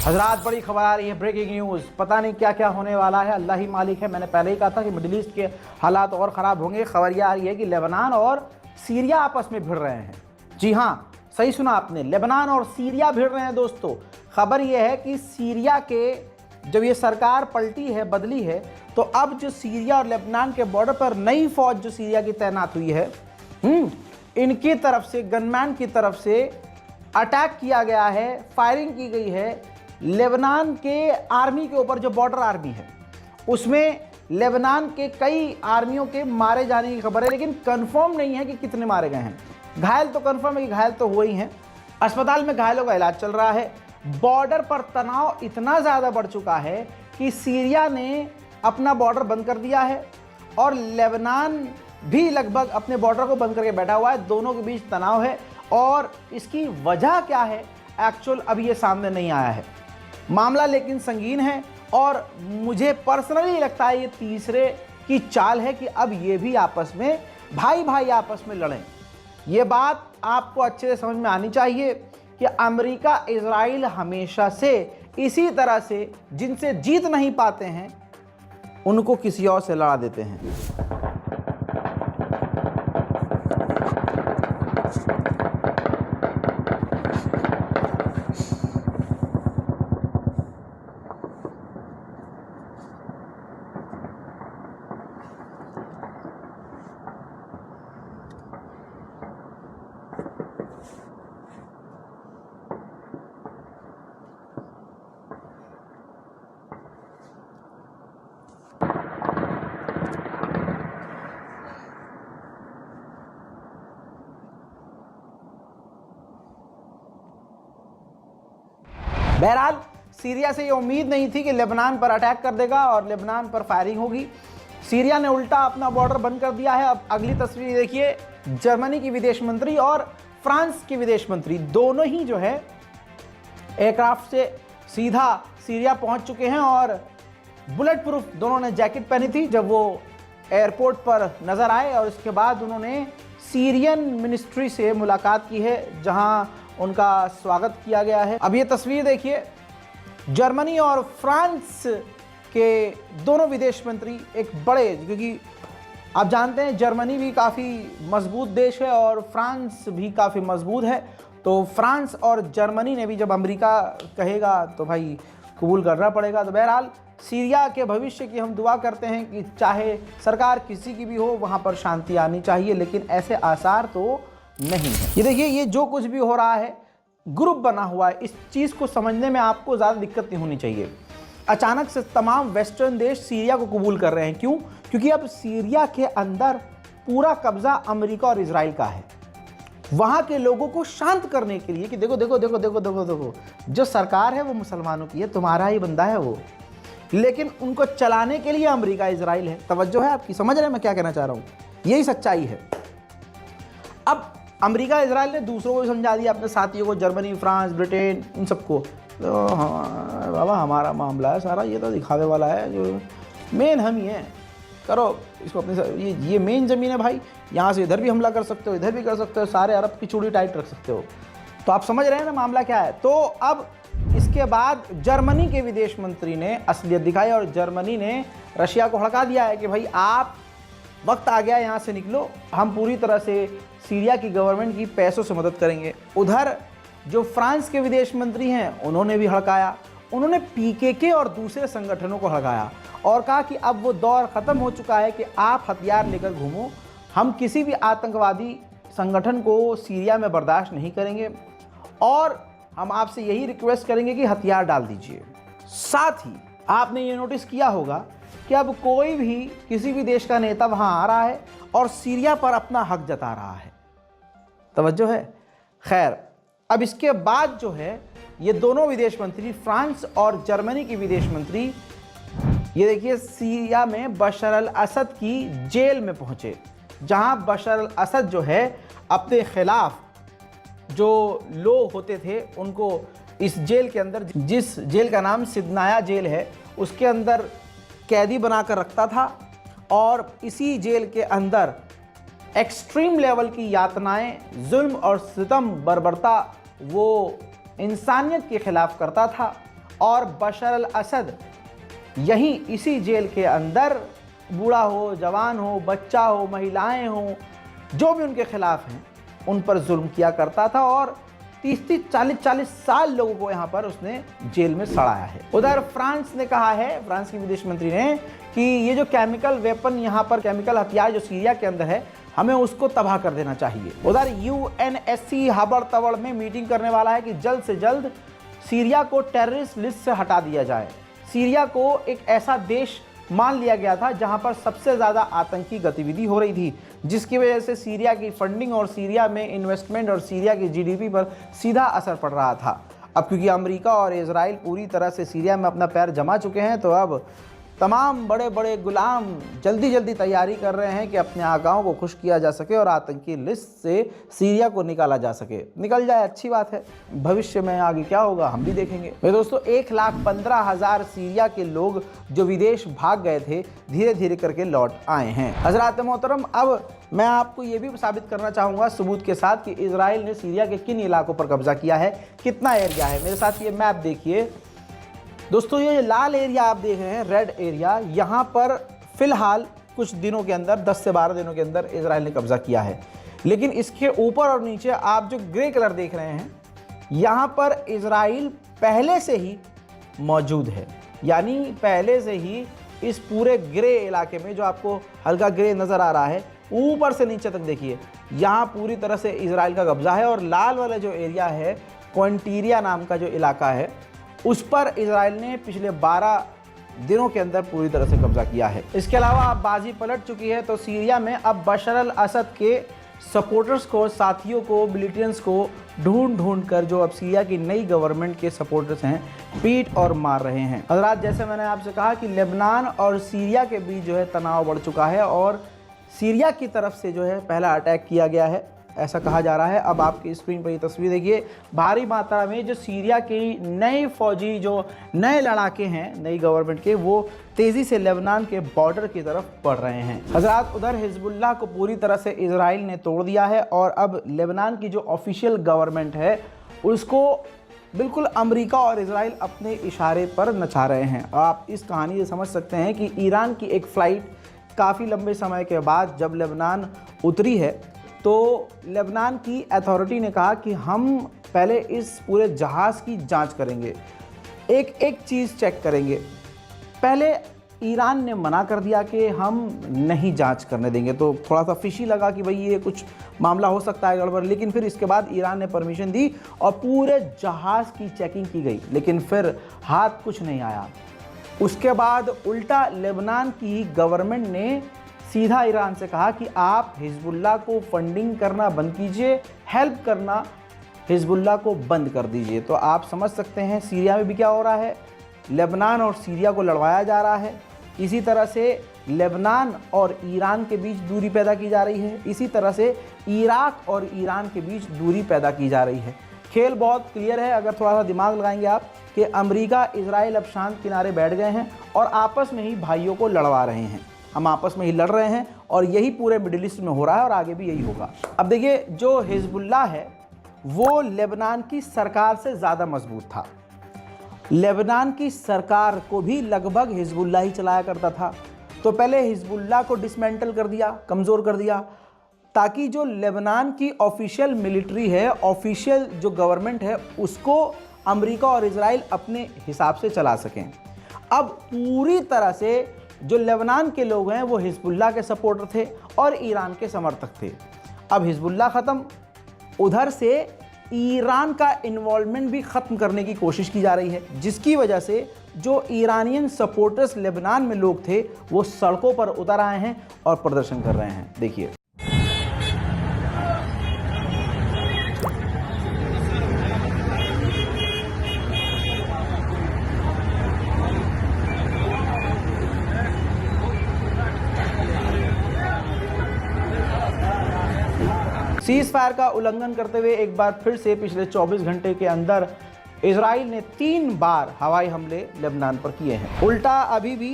हजरात, बड़ी खबर आ रही है, ब्रेकिंग न्यूज़। पता नहीं क्या क्या होने वाला है, अल्लाह ही मालिक है। मैंने पहले ही कहा था कि मिडिल ईस्ट के हालात और ख़राब होंगे। खबर यह आ रही है कि लेबनान और सीरिया आपस में भिड़ रहे हैं। जी हाँ, सही सुना आपने, लेबनान और सीरिया भिड़ रहे हैं दोस्तों। खबर यह है कि सीरिया के जब ये सरकार पलटी है, बदली है, तो अब जो सीरिया और लेबनान के बॉर्डर पर नई फौज जो सीरिया की तैनात हुई है, इनकी तरफ से, गनमैन की तरफ से अटैक किया गया है, फायरिंग की गई है लेबनान के आर्मी के ऊपर। जो बॉर्डर आर्मी है उसमें लेबनान के कई आर्मियों के मारे जाने की खबर है, लेकिन कंफर्म नहीं है कि कितने मारे गए हैं। घायल तो कंफर्म है कि घायल तो हुए ही हैं, अस्पताल में घायलों का इलाज चल रहा है। बॉर्डर पर तनाव इतना ज़्यादा बढ़ चुका है कि सीरिया ने अपना बॉर्डर बंद कर दिया है और लेबनान भी लगभग अपने बॉर्डर को बंद करके बैठा हुआ है। दोनों के बीच तनाव है और इसकी वजह क्या है एक्चुअल अभी ये सामने नहीं आया है। मामला लेकिन संगीन है और मुझे पर्सनली लगता है ये तीसरे की चाल है कि अब ये भी आपस में भाई भाई आपस में लड़ें। ये बात आपको अच्छे से समझ में आनी चाहिए कि अमेरिका इजराइल हमेशा से इसी तरह से जिनसे जीत नहीं पाते हैं उनको किसी और से लड़ा देते हैं। बहरहाल सीरिया से ये उम्मीद नहीं थी कि लेबनान पर अटैक कर देगा और लेबनान पर फायरिंग होगी। सीरिया ने उल्टा अपना बॉर्डर बंद कर दिया है। अब अगली तस्वीर देखिए, जर्मनी की विदेश मंत्री और फ्रांस की विदेश मंत्री दोनों ही जो है एयरक्राफ्ट से सीधा सीरिया पहुंच चुके हैं और बुलेट प्रूफ दोनों ने जैकेट पहनी थी जब वो एयरपोर्ट पर नज़र आए। और इसके बाद उन्होंने सीरियन मिनिस्ट्री से मुलाकात की है जहां उनका स्वागत किया गया है। अब ये तस्वीर देखिए, जर्मनी और फ्रांस के दोनों विदेश मंत्री एक बड़े, क्योंकि आप जानते हैं जर्मनी भी काफ़ी मजबूत देश है और फ्रांस भी काफ़ी मजबूत है, तो फ्रांस और जर्मनी ने भी जब अमेरिका कहेगा तो भाई कबूल करना पड़ेगा। तो बहरहाल सीरिया के भविष्य की हम दुआ करते हैं कि चाहे सरकार किसी की भी हो वहाँ पर शांति आनी चाहिए, लेकिन ऐसे आसार तो नहीं है। ये देखिए, ये जो कुछ भी हो रहा है ग्रुप बना हुआ है, इस चीज़ को समझने में आपको ज़्यादा दिक्कत नहीं होनी चाहिए। अचानक से तमाम वेस्टर्न देश सीरिया को कबूल कर रहे हैं। क्यों? क्योंकि अब सीरिया के अंदर पूरा कब्जा अमेरिका और इजराइल का है। वहाँ के लोगों को शांत करने के लिए कि देखो देखो देखो देखो देखो देखो जो सरकार है वो मुसलमानों की है, तुम्हारा ही बंदा है वो, लेकिन उनको चलाने के लिए अमेरिका इजराइल है। तवज्जो है आपकी? समझ रहे हैं मैं क्या कहना चाह रहा हूँ? यही सच्चाई है। अब अमेरिका इजराइल ने दूसरों को भी समझा दिया, अपने साथियों को, जर्मनी, फ्रांस, ब्रिटेन, इन सबको, तो हाँ बाबा हमारा मामला है सारा, ये तो दिखावे वाला है, जो मेन हम ही हैं, करो इसको अपनी, ये मेन ज़मीन है भाई, यहाँ से इधर भी हमला कर सकते हो, इधर भी कर सकते हो, सारे अरब की चूड़ी टाइट रख सकते हो। तो आप समझ रहे हैं ना मामला क्या है। तो अब इसके बाद जर्मनी के विदेश मंत्री ने असलियत दिखाई और जर्मनी ने रशिया को हड़का दिया है कि भाई आप, वक्त आ गया यहाँ से निकलो, हम पूरी तरह से सीरिया की गवर्नमेंट की पैसों से मदद करेंगे। उधर जो फ्रांस के विदेश मंत्री हैं उन्होंने भी हड़काया, उन्होंने पीकेके और दूसरे संगठनों को हड़काया और कहा कि अब वो दौर ख़त्म हो चुका है कि आप हथियार लेकर घूमो, हम किसी भी आतंकवादी संगठन को सीरिया में बर्दाश्त नहीं करेंगे और हम आपसे यही रिक्वेस्ट करेंगे कि हथियार डाल दीजिए। साथ ही आपने ये नोटिस किया होगा कि अब कोई भी, किसी भी देश का नेता वहाँ आ रहा है और सीरिया पर अपना हक जता रहा है। तवज्जो है? खैर, अब इसके बाद जो है ये दोनों विदेश मंत्री, फ्रांस और जर्मनी की विदेश मंत्री, ये देखिए सीरिया में बशर अल असद की जेल में पहुँचे, जहाँ बशर अल असद जो है अपने खिलाफ जो लोग होते थे उनको इस जेल के अंदर, जिस जेल का नाम सिदनाया जेल है, उसके अंदर कैदी बनाकर रखता था और इसी जेल के अंदर एक्सट्रीम लेवल की यातनाएं, जुल्म और सितम, बर्बरता वो इंसानियत के ख़िलाफ़ करता था और बशर अल असद यहीं इसी जेल के अंदर बूढ़ा हो, जवान हो, बच्चा हो, महिलाएं हो, जो भी उनके खिलाफ हैं उन पर जुल्म किया करता था और 30-30, 40-40 साल लोगों को यहाँ पर उसने जेल में सड़ाया है। उधर फ्रांस ने कहा है, फ्रांस की विदेश मंत्री ने, कि ये जो केमिकल वेपन यहाँ पर, केमिकल हथियार जो सीरिया के अंदर है, हमें उसको तबाह कर देना चाहिए। उधर यूएनएससी हबड़ तबड़ में मीटिंग करने वाला है कि जल्द से जल्द सीरिया को टेररिस्ट लिस्ट से हटा दिया जाए। सीरिया को एक ऐसा देश मान लिया गया था जहां पर सबसे ज़्यादा आतंकी गतिविधि हो रही थी, जिसकी वजह से सीरिया की फंडिंग और सीरिया में इन्वेस्टमेंट और सीरिया की जीडीपी पर सीधा असर पड़ रहा था। अब क्योंकि अमेरिका और इजराइल पूरी तरह से सीरिया में अपना पैर जमा चुके हैं, तो अब तमाम बड़े बड़े गुलाम जल्दी जल्दी तैयारी कर रहे हैं कि अपने आकाओं को खुश किया जा सके और आतंकी लिस्ट से सीरिया को निकाला जा सके। निकल जाए अच्छी बात है, भविष्य में आगे क्या होगा हम भी देखेंगे। मेरे दोस्तों, 1,15,000 सीरिया के लोग जो विदेश भाग गए थे धीरे धीरे करके लौट आए हैं। हजरात मोहतरम, अब मैं आपको ये भी साबित करना चाहूँगा सबूत के साथ कि इजराइल ने सीरिया के किन इलाकों पर कब्जा किया है, कितना एरिया है। मेरे साथ ये मैप देखिए दोस्तों, ये लाल एरिया आप देख रहे हैं, रेड एरिया, यहाँ पर फिलहाल कुछ दिनों के अंदर, 10 से 12 दिनों के अंदर इजराइल ने कब्जा किया है। लेकिन इसके ऊपर और नीचे आप जो ग्रे कलर देख रहे हैं, यहाँ पर इजराइल पहले से ही मौजूद है। यानी पहले से ही इस पूरे ग्रे इलाके में, जो आपको हल्का ग्रे नज़र आ रहा है, ऊपर से नीचे तक देखिए, यहाँ पूरी तरह से इजराइल का कब्जा है। और लाल वाला जो एरिया है, क्वांटीरिया नाम का जो इलाका है, उस पर इजराइल ने पिछले 12 दिनों के अंदर पूरी तरह से कब्जा किया है। इसके अलावा अब बाजी पलट चुकी है, तो सीरिया में अब बशर अल असद के सपोर्टर्स को, साथियों को, मिलिटेंट्स को ढूंढ कर जो अब सीरिया की नई गवर्नमेंट के सपोर्टर्स हैं, पीट और मार रहे हैं। हज़रात, जैसे मैंने आपसे कहा कि लेबनान और सीरिया के बीच जो है तनाव बढ़ चुका है और सीरिया की तरफ से जो है पहला अटैक किया गया है, ऐसा कहा जा रहा है। अब आपकी स्क्रीन पर ये तस्वीर देखिए, भारी मात्रा में जो सीरिया की नए फौजी, जो नए लड़ाके हैं नई गवर्नमेंट के, वो तेज़ी से लेबनान के बॉर्डर की तरफ बढ़ रहे हैं। हज़रात, उधर हिजबुल्लाह को पूरी तरह से इजराइल ने तोड़ दिया है और अब लेबनान की जो ऑफिशियल गवर्नमेंट है उसको बिल्कुल अमेरिका और इजराइल अपने इशारे पर नचा रहे हैं। आप इस कहानी से समझ सकते हैं कि ईरान की एक फ़्लाइट काफ़ी लंबे समय के बाद जब लेबनान उतरी है, तो लेबनान की अथॉरिटी ने कहा कि हम पहले इस पूरे जहाज़ की जांच करेंगे, एक एक चीज़ चेक करेंगे। पहले ईरान ने मना कर दिया कि हम नहीं जांच करने देंगे, तो थोड़ा सा फिशी लगा कि भाई ये कुछ मामला हो सकता है गड़बड़। लेकिन फिर इसके बाद ईरान ने परमिशन दी और पूरे जहाज़ की चेकिंग की गई, लेकिन फिर हाथ कुछ नहीं आया। उसके बाद उल्टा लेबनान की गवर्नमेंट ने सीधा ईरान से कहा कि आप हिजबुल्लाह को फंडिंग करना बंद कीजिए, हेल्प करना हिजबुल्लाह को बंद कर दीजिए। तो आप समझ सकते हैं सीरिया में भी क्या हो रहा है, लेबनान और सीरिया को लड़वाया जा रहा है। इसी तरह से लेबनान और ईरान के बीच दूरी पैदा की जा रही है, इसी तरह से इराक और ईरान के बीच दूरी पैदा की जा रही है। खेल बहुत क्लियर है, अगर थोड़ा सा दिमाग लगाएंगे आप, कि अमेरिका, इजराइल अब शांत किनारे बैठ गए हैं और आपस में ही भाइयों को लड़वा रहे हैं। हम आपस में ही लड़ रहे हैं और यही पूरे मिडिल ईस्ट में हो रहा है और आगे भी यही होगा। अब देखिए, जो हिजबुल्लाह है वो लेबनान की सरकार से ज़्यादा मजबूत था। लेबनान की सरकार को भी लगभग हिजबुल्लाह ही चलाया करता था। तो पहले हिजबुल्लाह को डिसमेंटल कर दिया, कमज़ोर कर दिया, ताकि जो लेबनान की ऑफिशियल मिलिट्री है, ऑफिशियल जो गवर्नमेंट है, उसको अमेरिका और इजराइल अपने हिसाब से चला सकें। अब पूरी तरह से जो लेबनान के लोग हैं वो हिजबुल्लाह के सपोर्टर थे और ईरान के समर्थक थे। अब हिजबुल्लाह ख़त्म, उधर से ईरान का इन्वॉल्वमेंट भी ख़त्म करने की कोशिश की जा रही है, जिसकी वजह से जो ईरानियन सपोर्टर्स लेबनान में लोग थे वो सड़कों पर उतर आए हैं और प्रदर्शन कर रहे हैं। देखिए, सीज़ फायर का उल्लंघन करते हुए एक बार फिर से पिछले 24 घंटे के अंदर इजराइल ने 3 बार हवाई हमले लेबनान पर किए हैं। उल्टा अभी भी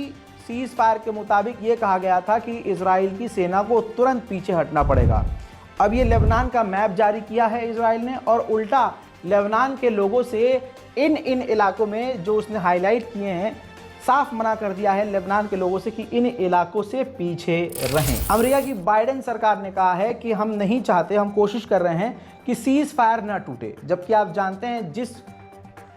सीज़ फायर के मुताबिक ये कहा गया था कि इजराइल की सेना को तुरंत पीछे हटना पड़ेगा। अब ये लेबनान का मैप जारी किया है इजराइल ने और उल्टा लेबनान के लोगों से इन इलाकों में जो उसने हाईलाइट किए हैं, साफ मना कर दिया है लेबनान के लोगों से कि इन इलाकों से पीछे रहें। अमेरिका की बाइडेन सरकार ने कहा है कि हम नहीं चाहते, हम कोशिश कर रहे हैं कि सीज फायर ना टूटे, जबकि आप जानते हैं जिस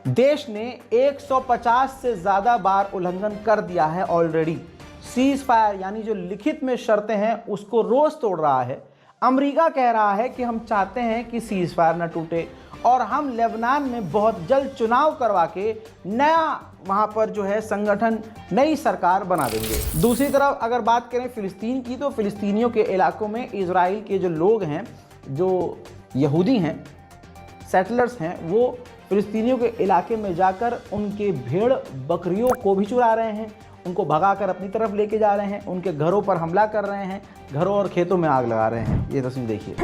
देश ने 150 से ज़्यादा बार उल्लंघन कर दिया है ऑलरेडी, सीज फायर यानी जो लिखित में शर्तें हैं उसको रोज़ तोड़ रहा है, अमेरिका कह रहा है कि हम चाहते हैं कि सीज फायर ना टूटे और हम लेबनान में बहुत जल्द चुनाव करवा के नया वहाँ पर जो है संगठन, नई सरकार बना देंगे। दूसरी तरफ अगर बात करें फ़िलिस्तीन की, तो फ़िलिस्तीनियों के इलाकों में इजराइल के जो लोग हैं, जो यहूदी हैं, सेटलर्स हैं, वो फ़िलिस्तीनियों के इलाके में जाकर उनके भेड़ बकरियों को भी चुरा रहे हैं, उनको भगाकर अपनी तरफ लेके जा रहे हैं, उनके घरों पर हमला कर रहे हैं, घरों और खेतों में आग लगा रहे हैं। ये तस्वीर देखिए।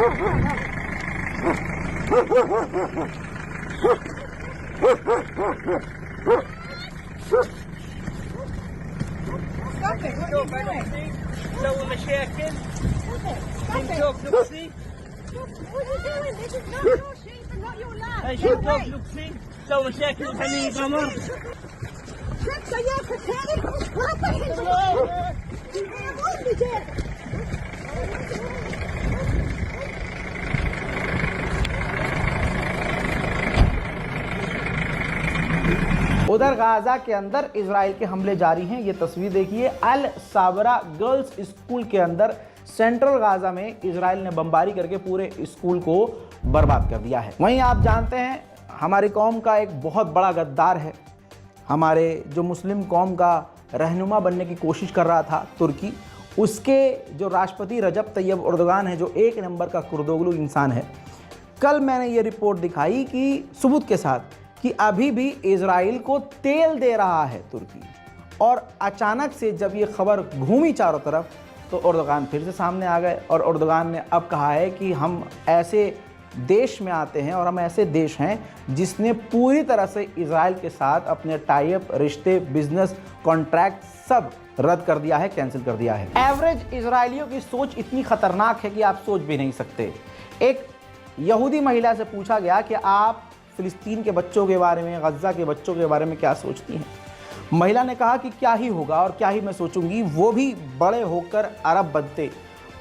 उधर गाजा के अंदर इजराइल के हमले जारी हैं। ये तस्वीर देखिए, अल साबरा गर्ल्स स्कूल के अंदर सेंट्रल गाजा में इजराइल ने बमबारी करके पूरे स्कूल को बर्बाद कर दिया है। वहीं आप जानते हैं हमारी कौम का एक बहुत बड़ा गद्दार है, हमारे जो मुस्लिम कौम का रहनुमा बनने की कोशिश कर रहा था तुर्की, उसके जो राष्ट्रपति रजब तैयब एर्दोगान है, जो एक नंबर का कुर्दोगलू इंसान है, कल मैंने ये रिपोर्ट दिखाई कि सबूत के साथ कि अभी भी इजराइल को तेल दे रहा है तुर्की। और अचानक से जब ये खबर घूमी चारों तरफ तो एर्दोगान फिर से सामने आ गए और एर्दोगान ने अब कहा है कि हम ऐसे देश में आते हैं और हम ऐसे देश हैं जिसने पूरी तरह से इजराइल के साथ अपने टाई-अप, रिश्ते, बिजनेस, कॉन्ट्रैक्ट सब रद्द कर दिया है, कैंसिल कर दिया है। एवरेज इजरायलियों की सोच इतनी खतरनाक है कि आप सोच भी नहीं सकते। एक यहूदी महिला से पूछा गया कि आप फिलिस्तीन के बच्चों के बारे में, गज़ा के बच्चों के बारे में क्या सोचती हैं? महिला ने कहा कि क्या ही होगा और क्या ही मैं सोचूंगी, वो भी बड़े होकर अरब बनते,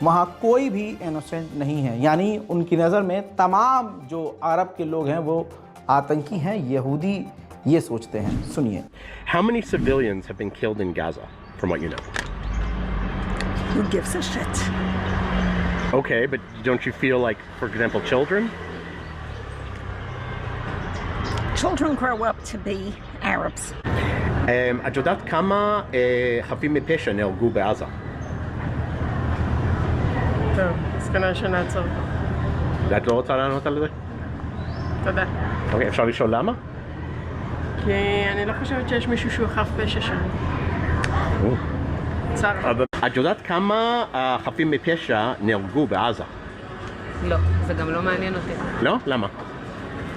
वहाँ कोई भी इनोसेंट नहीं है। यानी उनकी नज़र में तमाम जो अरब के लोग हैं वो आतंकी हैं, यहूदी ये सोचते हैं। सुनिए। How many civilians have been killed in Gaza, from what you know? Who gives a shit? Okay, but don't you feel like, for example, children? Children grow up to be Arabs. את יודעת כמה חפים מפשע נהרגו בעזה? טוב, מסקנה שנעצור. ואת לא רוצה לענות על זה? תודה. אוקיי, אפשר לשאול למה? כי אני לא חושבת שיש מישהו שהוא חף פשע שם. צר. את יודעת כמה חפים מפשע נהרגו בעזה? לא, זה גם לא מעניין אותי. לא? למה?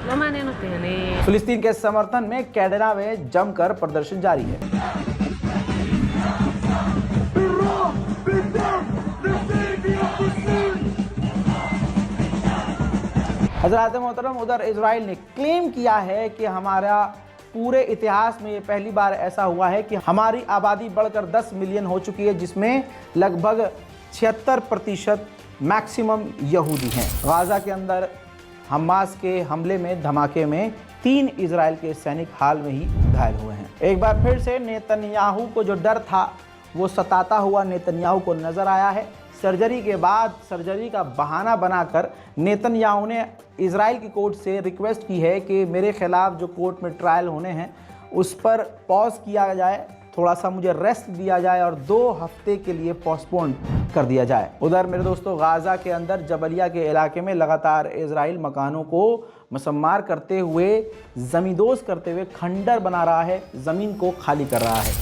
לא מעניין אותי, אני... फिलिस्तीन के समर्थन में कैडेरा में जमकर प्रदर्शन जारी है। हज़रात मोहतरम, उधर इजराइल ने क्लेम किया है कि हमारा पूरे इतिहास में ये पहली बार ऐसा हुआ है कि हमारी आबादी बढ़कर 10 मिलियन हो चुकी है, जिसमें लगभग 76% मैक्सिमम यहूदी हैं। गाजा के अंदर हमास के हमले में, धमाके में 3 इजराइल के सैनिक हाल में ही घायल हुए हैं। एक बार फिर से नेतन्याहू को जो डर था वो सताता हुआ नेतन्याहू को नज़र आया है। सर्जरी के बाद सर्जरी का बहाना बनाकर नेतन्याहू ने इजराइल की कोर्ट से रिक्वेस्ट की है कि मेरे खिलाफ जो कोर्ट में ट्रायल होने हैं उस पर पॉज किया जाए, थोड़ा सा मुझे रेस्ट दिया जाए और 2 हफ्ते के लिए पोस्टपोन कर दिया जाए। उधर मेरे दोस्तों, गाजा के अंदर जबलिया के इलाके में लगातार इजराइल मकानों को मसम्मार करते हुए, ज़मींदोज़ करते हुए खंडर बना रहा है, ज़मीन को खाली कर रहा है।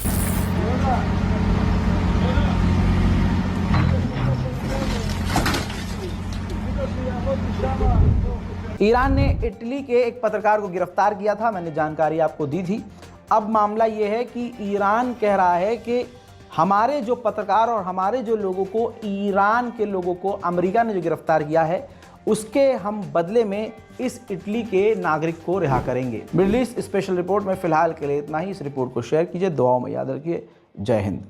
ईरान ने इटली के एक पत्रकार को गिरफ्तार किया था, मैंने जानकारी आपको दी थी। अब मामला ये है कि ईरान कह रहा है कि हमारे जो पत्रकार और हमारे जो लोगों को, ईरान के लोगों को अमेरिका ने जो गिरफ्तार किया है उसके हम बदले में इस इटली के नागरिक को रिहा करेंगे। मिडिल ईस्ट स्पेशल रिपोर्ट में फिलहाल के लिए इतना ही। इस रिपोर्ट को शेयर कीजिए, दुआओं में याद रखिए। जय हिंद।